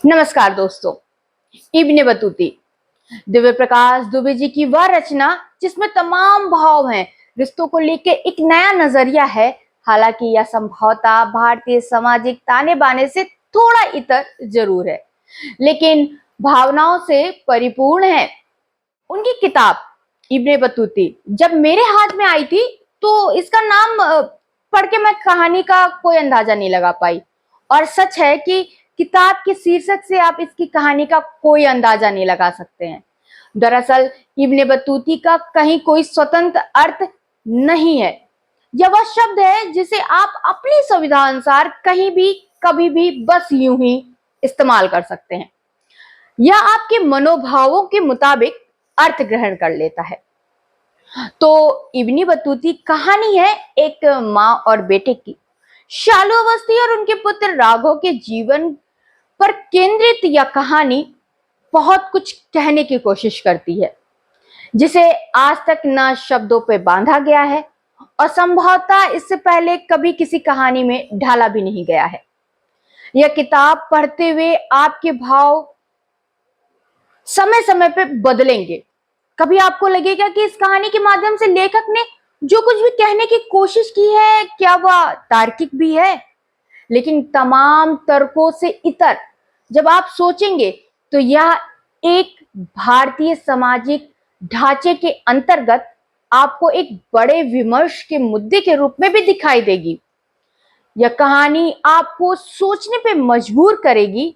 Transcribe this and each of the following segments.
नमस्कार दोस्तों। इब्ने बतूती दिव्य प्रकाश दुबे जी की वह रचना जिसमें तमाम भाव हैं, रिश्तों को लेकर एक नया नजरिया है। हालांकि यह संभवतः भारतीय सामाजिक ताने बाने से थोड़ा इतर जरूर है, लेकिन भावनाओं से परिपूर्ण है। उनकी किताब इब्ने बतूती जब मेरे हाथ में आई थी तो इसका नाम पढ़ के मैं कहानी का कोई अंदाजा नहीं लगा पाई। और सच है कि किताब के शीर्षक से आप इसकी कहानी का कोई अंदाजा नहीं लगा सकते हैं। दरअसल इब्ने बतूती का कहीं कोई स्वतंत्र अर्थ नहीं है। यह वह शब्द है जिसे आप अपनी सुविधा अनुसार कहीं भी कभी भी बस यूं ही इस्तेमाल कर सकते हैं। यह आपके मनोभावों के मुताबिक अर्थ ग्रहण कर लेता है। तो इब्ने बतूती कहानी है एक माँ और बेटे की। शालू अवस्थी और उनके पुत्र राघव के जीवन पर केंद्रित यह कहानी बहुत कुछ कहने की कोशिश करती है, जिसे आज तक न शब्दों पे बांधा गया है और संभवतः इससे पहले कभी किसी कहानी में ढाला भी नहीं गया है। यह किताब पढ़ते हुए आपके भाव समय समय पे बदलेंगे। कभी आपको लगेगा कि इस कहानी के माध्यम से लेखक ने जो कुछ भी कहने की कोशिश की है क्या वह तार्किक भी है, लेकिन तमाम तर्कों से इतर जब आप सोचेंगे तो यह एक भारतीय सामाजिक ढांचे के अंतर्गत आपको एक बड़े विमर्श के मुद्दे के रूप में भी दिखाई देगी। यह कहानी आपको सोचने पे मजबूर करेगी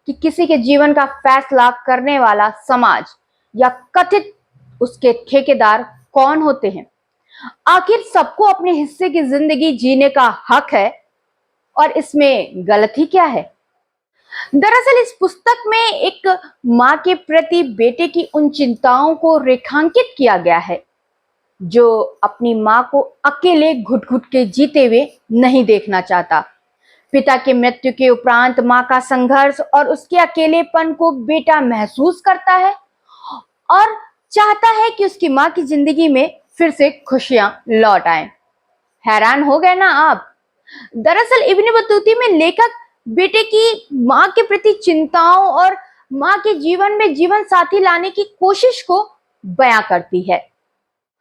कि किसी के जीवन का फैसला करने वाला समाज या कथित उसके ठेकेदार कौन होते हैं। आखिर सबको अपने हिस्से की जिंदगी जीने का हक है और इसमें गलती क्या है। दरअसल इस पुस्तक में एक माँ के प्रति बेटे की उन चिंताओं को रेखांकित किया गया है जो अपनी माँ को अकेले घुट घुट के जीते हुए नहीं देखना चाहता। पिता के मृत्यु के उपरांत माँ का संघर्ष और उसके अकेलेपन को बेटा महसूस करता है और चाहता है कि उसकी माँ की जिंदगी में फिर से खुशियां लौट आए। हैरान हो गए ना आप? दरअसल इब्ने बतूती में लेखक बेटे की माँ के प्रति चिंताओं और माँ के जीवन में जीवन साथी लाने की कोशिश को बयां करती है।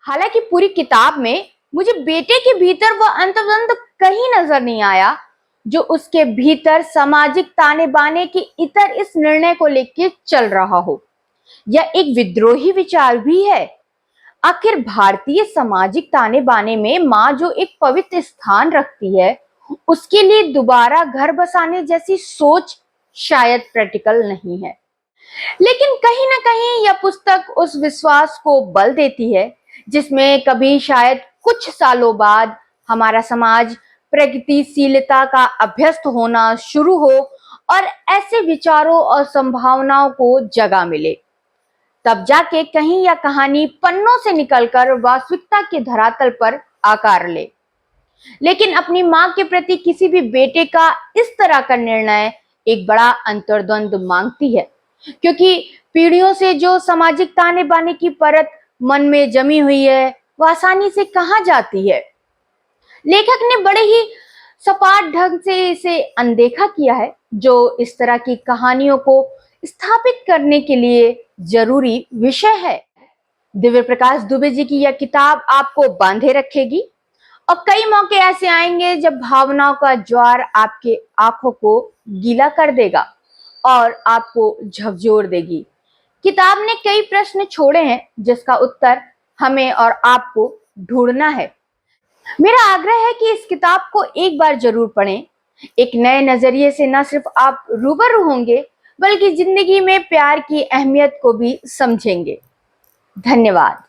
हालांकि पूरी किताब में मुझे बेटे के भीतर वह अंतर्द्वंद कहीं नजर नहीं आया जो उसके भीतर सामाजिक ताने बाने के इतर इस निर्णय को लेकर चल रहा हो। यह एक विद्रोही विचार भी है। आखिर भारतीय सामाजिक ताने बाने में माँ जो एक पवित्र स्थान रखती है, उसके लिए दोबारा घर बसाने जैसी सोच शायद प्रैक्टिकल नहीं है। लेकिन कहीं ना कहीं यह पुस्तक उस विश्वास को बल देती है जिसमें कभी शायद कुछ सालों बाद हमारा समाज प्रगतिशीलता का अभ्यस्त होना शुरू हो और ऐसे विचारों और संभावनाओं को जगह मिले। तब जाके कहीं यह कहानी पन्नों से निकलकर वास्तविकता के धरातल पर आकार ले। लेकिन अपनी माँ के प्रति किसी भी बेटे का इस तरह का निर्णय एक बड़ा अंतर्द्वंद मांगती है, क्योंकि पीढ़ियों से जो सामाजिक ताने बाने की परत मन में जमी हुई है वह आसानी से कहाँ जाती है। लेखक ने बड़े ही सपाट ढंग से इसे अनदेखा किया है, जो इस तरह की कहानियों को स्थापित करने के लिए जरूरी विषय है। दिव्य प्रकाश दुबे जी की यह किताब आपको बांधे रखेगी और कई मौके ऐसे आएंगे जब भावनाओं का ज्वार आपके आंखों को गीला कर देगा और आपको झकझोर देगी। किताब ने कई प्रश्न छोड़े हैं जिसका उत्तर हमें और आपको ढूंढना है। मेरा आग्रह है कि इस किताब को एक बार जरूर पढ़ें। एक नए नजरिए से न सिर्फ आप रूबरू होंगे बल्कि जिंदगी में प्यार की अहमियत को भी समझेंगे। धन्यवाद।